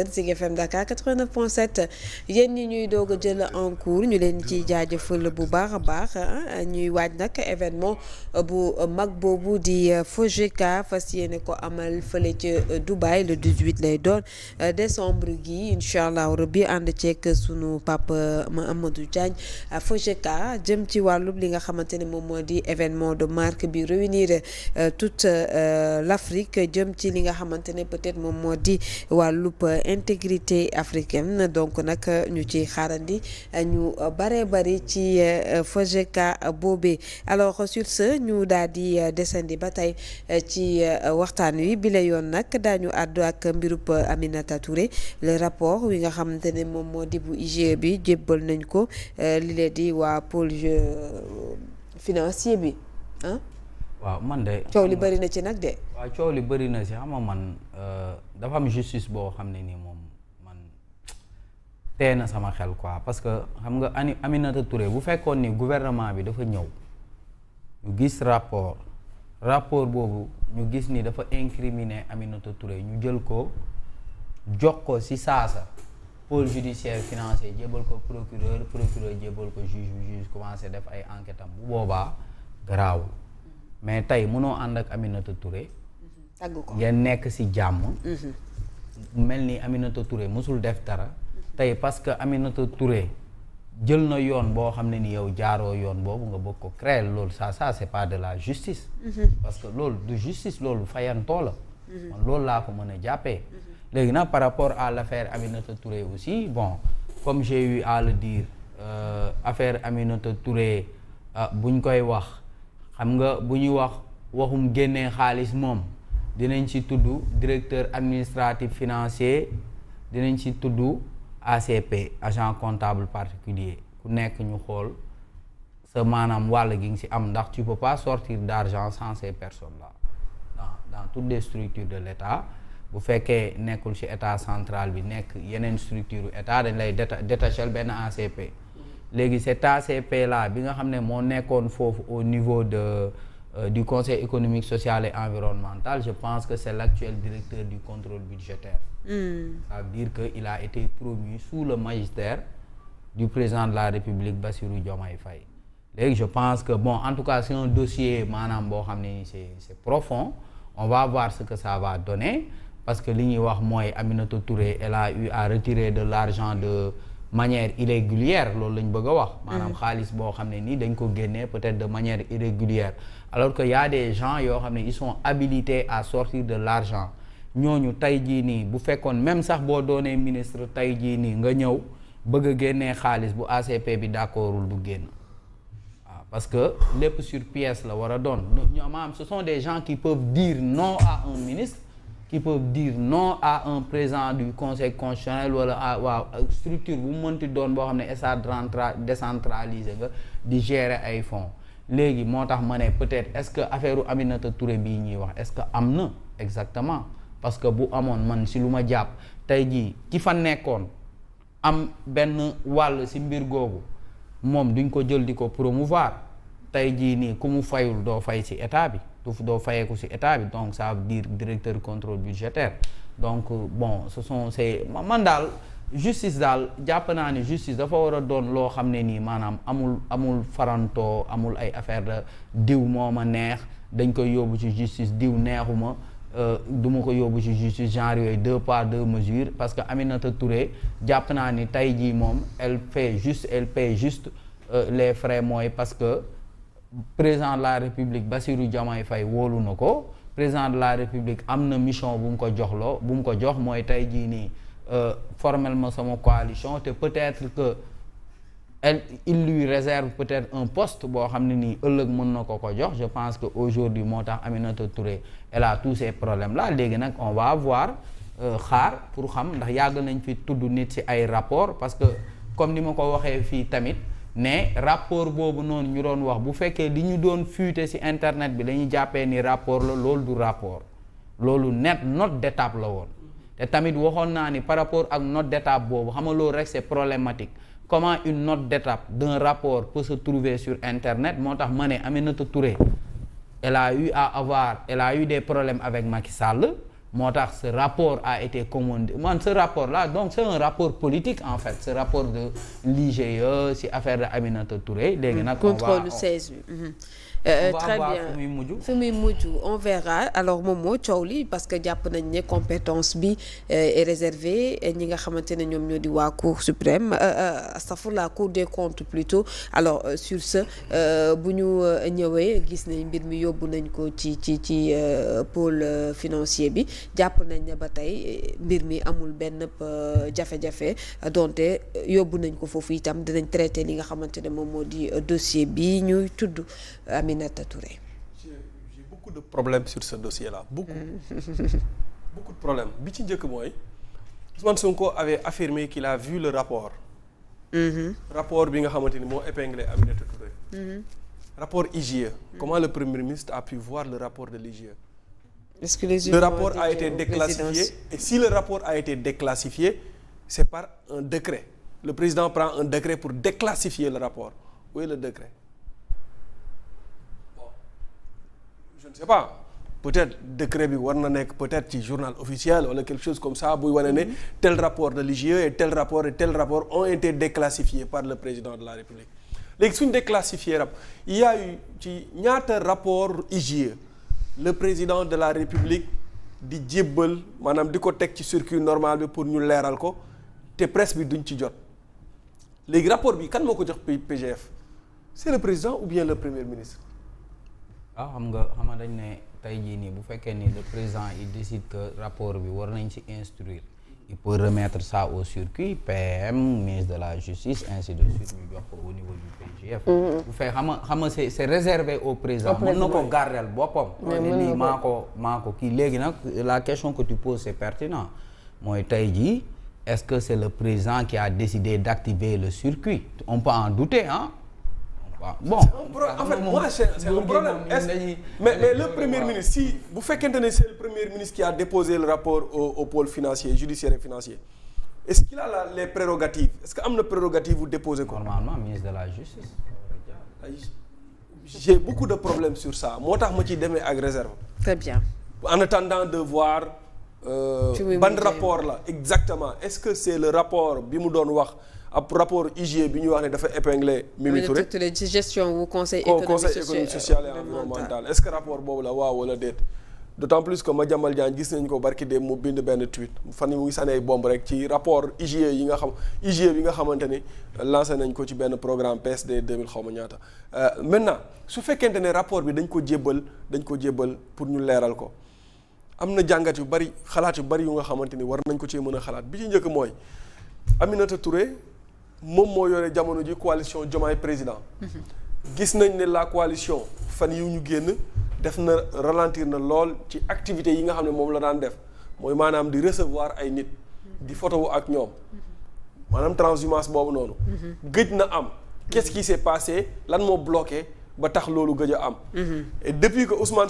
Zik FM Dakar 89.7 yéen ñi ñuy doog a jël en cours ñu leen ciy jaajëfal bu baax a baax ñuy waaj nag événement bu mag boobu di FOGECA fas yéene ko amal fële ca Dubaï le 18 lay doon décembre gi incha allah rabbi ànd ceeg sunu papa Amadou Diagne FOGECA jëm ci wàllub li nga xamante ne moom moo di événement de marque bi réunir toute l'Afrique jëm ci li nga xamante ne peut-être moom moo di wàllub intégrité africaine donc nag ñu ci xaarandi ñu bare bari ci FOGECA boobee alors sur ce ñu daal di desandi ba tey ci waxtaan wi bi la yoon nag daañu àddu ak mbirub Aminata Touré le rapport wi nga xamante ne moom moo di bu IGE bi jébbal nañ ko li leen di waa pôle financier bi ah. waaw man de. coow li bëri na ci nag de. waaw coow li bëri na ci xam nga man dafa am justice boo xam ne nii moom man tee na sama xel quoi parce que xam nga Aminata Touré bu fekkoon ni gouvernement bi dafa ñëw ñu gis rapport boobu ñu gis ni dafa incriminer Aminata Touré ñu jël ko jox ko ci saasa pôle judiciaire financier jébal ko procureur jébal ko juge commencé def ay enquête am bu boobaa garaawul. mais tey mënoo ànd ak Aminata Touré. tàgg ko ngeen nekk ci jàmm. mel ni Aminata Touré mosul def dara. tey parce que Aminata Touré jël na yoon boo xam ne ni yow jaaroo yoon boobu nga bëgg ko créer loolu ça c'est pas de la justice. parce que loolu du justice loolu fayantoo la. man loolu laa ko mën a jàppee. léegi nag par rapport à l'affaire Aminata Touré aussi bon comme j'ai eu à le dire affaire Aminata Touré buñ koy wax. xam nga bu ñuy waxum génnee xaalis moom dinañ ci tudd directeur administratif financier dinañ ci tudd ACP agent comptable particulier ku nekk ñu xool sa maanaam wàll gi nga ci am ndax tu peux pas sortir d'argent sans ces personnes là dans toutes les structures de l'État bu fekkee nekkul ci état central bi nekk yeneen structure état dañ lay détacher benn ACP. léegi cet ACP là bi nga xam ne moo nekkoon foofu au niveau du conseil économique social et environnemental je pense que c'est l'actuel directeur du contrôle budgétaire. Ça veut dire que il a été promu sous le magistère du président de la République Bassirou Diomaye Faye. léegi je pense que bon en tout cas c'est un dossier maanaam boo xam ne c'est profond on va voir ce que ça va donner parce que li ñuy wax mooy Aminata Touré elle a eu à retirer de l'argent de manière irrégulière loolu lañ bëgg a wax maanaam xaalis boo xam ne nii dañ ko génnee peut-être de manière irrégulière alors que y a des gens yoo xam ne ils sont habilités à sortir de l'argent ñooñu tey jii nii bu fekkoon même sax boo doonee ministre tey jii nii nga ñëw bëgg a génnee xaalis bu ACP bi d'accordul du génn waaw parce que lépp sur pièce la war a doon maanaam ce sont des gens qui peuvent dire non à un ministre qui peuvent dire non à un président du conseil constitutionnel wala waaw structure bu mu mënti doon boo xam ne état décentralisé nga di gérer ay fonds léegi moo tax ma ne peut-être est-ce que affaire Aminata Touré bii ñuy wax est-ce que am na exactement parce que bu amoon man si lu ma jàpp tey jii ki fa nekkoon am benn wàll si mbir googu moom duñ ko jël di ko promouvoir tey jii nii ku mu fayul doo fay si état bi doo fayeeku ci état bi donc ça veut dire directeur contrôle budgétaire donc bon c'est man daal justice daal jàpp naa ni justice dafa war a doon loo xam ne nii maanaam amul farantoo amul ay affaire de diw moo ma neex dañ koy yóbbu ci justice diw neexuma du ma ko yóbbu ci justice genre yooyu 2 poids 2 mesures parce que Aminata Touré jàpp naa ni tey jii moom elle paie juste les frais mooy parce que président de la République Bassirou Diomaye Faye wóolu na ko président de la République am na mission bu mu ko jox mooy tey jii nii formellement sama coalition te peut-être que il lui réserve peut-être un poste boo xam ne nii ëllëg mën na ko jox je pense que aujourd'hui moo tax Aminata Touré elle a tous ces problèmes là léegi nag on va voir xaar pour xam ndax yàgg nañ fi tudd nit ci ay rapport parce que comme ni ma ko waxee fii tamit ne rapport boobu noonu ñu doon wax bu fekkee li ñu doon fuité ci internet bi dañuy jàppee ni rapport la loolu du rapport loolu note d'étape la woon te tamit waxoon naa ni par rapport ak note d'étape boobu xam nga loolu rek c'est problématique comment une note d'étape d'un rapport peut se trouver sur internet moo tax ma ne Aminata Touré elle a eu des problèmes avec Macky Sall moo tax ce rapport a été commandé man ce rapport là donc c'est un rapport politique en fait ce rapport de l'IGE ci affaire de Aminata Touré léegi nag contrôle 16 bi très bien fu muy mujj on verra alors moom moo coow li parce que jàpp nañ ne compétence bi est réservée ñi nga xamante ne ñoom ñoo di waa Cour suprême astafurlah Cour des comptes plutôt alors sur ce bu ñu ñëwee gis nañ mbir mi yóbbu nañ ko ci pôle financier bi jàpp nañ ne ba tey mbir mi amul benn jafe-jafe donte yóbbu nañ ko foofu itam dinañ traité li nga xamante ne moom moo di dossier bi ñuy tudd Aminata Touré. J'ai beaucoup de problèmes sur ce dossier-là beaucoup beaucoup de problèmes bi ci njëkk mooy Ousmane Sonko avait affirmé qu'il a vu le rapport. rapport bi nga xamante ni moo épinglé Aminata Touré. rapport IGE. Comment le Premier ministre a pu voir le rapport de l'IGE? Est-ce que le rapport a été déclassifié et si le rapport a été déclassifié c'est par un décret. Le président prend un décret pour déclassifier le rapport. Où est le décret? Je ne sais pas peut-être décret bi war na nekk peut-être ci journal officiel wala quelque chose comme ça buy wane ne tel rapport de l'IGE et tel rapport ont été déclassifiés par le président de la République léegi suñ déclassifié il y a eu ci ñaata rapport IGE le président de la République di jébbal maanaam di ko teg ci circuit normal bi pour ñu leeral ko te presse bi duñ ci jot léegi rapport bi kan moo ko jox PGF c'est le président ou bien le premier ministre. xam nga dañ ne tey jii nii bu fekkee ni le président il décide que rapport bi war nañ ci instruire il peut remettre ça au circuit PM ministre de la justice ainsi de suite ñu jox ko au niveau du PGF. bu fekkee xam nga c'est réservé au président. mën na ko gardel boppam. ne lii maa ko kii léegi nag la question que tu poses c'est pertinent mooy tey jii est-ce que c'est le président qui a décidé d'activer le circuit on peut en douter hein. Bon en fait moi c'est un problème mais le premier ministre si bu fekkente ne c'est le premier ministre qui a déposé le rapport au pôle financier judiciaire et financier est-ce qu'il a les prérogatives est-ce que am na prérogative bu déposer ko normalement ministre de la justice j'ai beaucoup de problèmes sur ça moo tax ma ciy demee ak réserve. Très bien. En attendant de voir ban rapport la exactement est-ce que c'est le rapport bi mu doon wax ab rapport IGE bi ñu wax ne dafa épinglé Mimi Touré ci gestion wu conseil économique social et environnemental est-ce que rapport boobu la waaw wala déet d'autant plus que Madiambal Diagne gis nañ ko barki dem mu bind benn tweet fan yi mu ngi sànni ay bomb rek ci rapport IGE bi nga xamante ni lancé nañ ko ci benn programme PSD 2000 xaw ma ñaata maintenant su fekkente ne rapport bi dañ ko jébbal pour ñu leeral ko am na jàngat yu bari xalaat yu bari yu nga xamante ni war nañ ko cee mën a xalaat bi ci njëkk mooy Aminata Touré moom moo yore jamono ji coalition Diomaye président gis nañ ne la coalition fan yu ñu génn def na ralentir na lool ci activités yi nga xam ne moom la daan def mooy maanaam di recevoir ay nit di photo ak ñoom maanaam transhumance boobu noonu gëj na am qu'est-ce qui s'est passé lan moo bloqué ba tax loolu gëj a am et depuis que Ousmane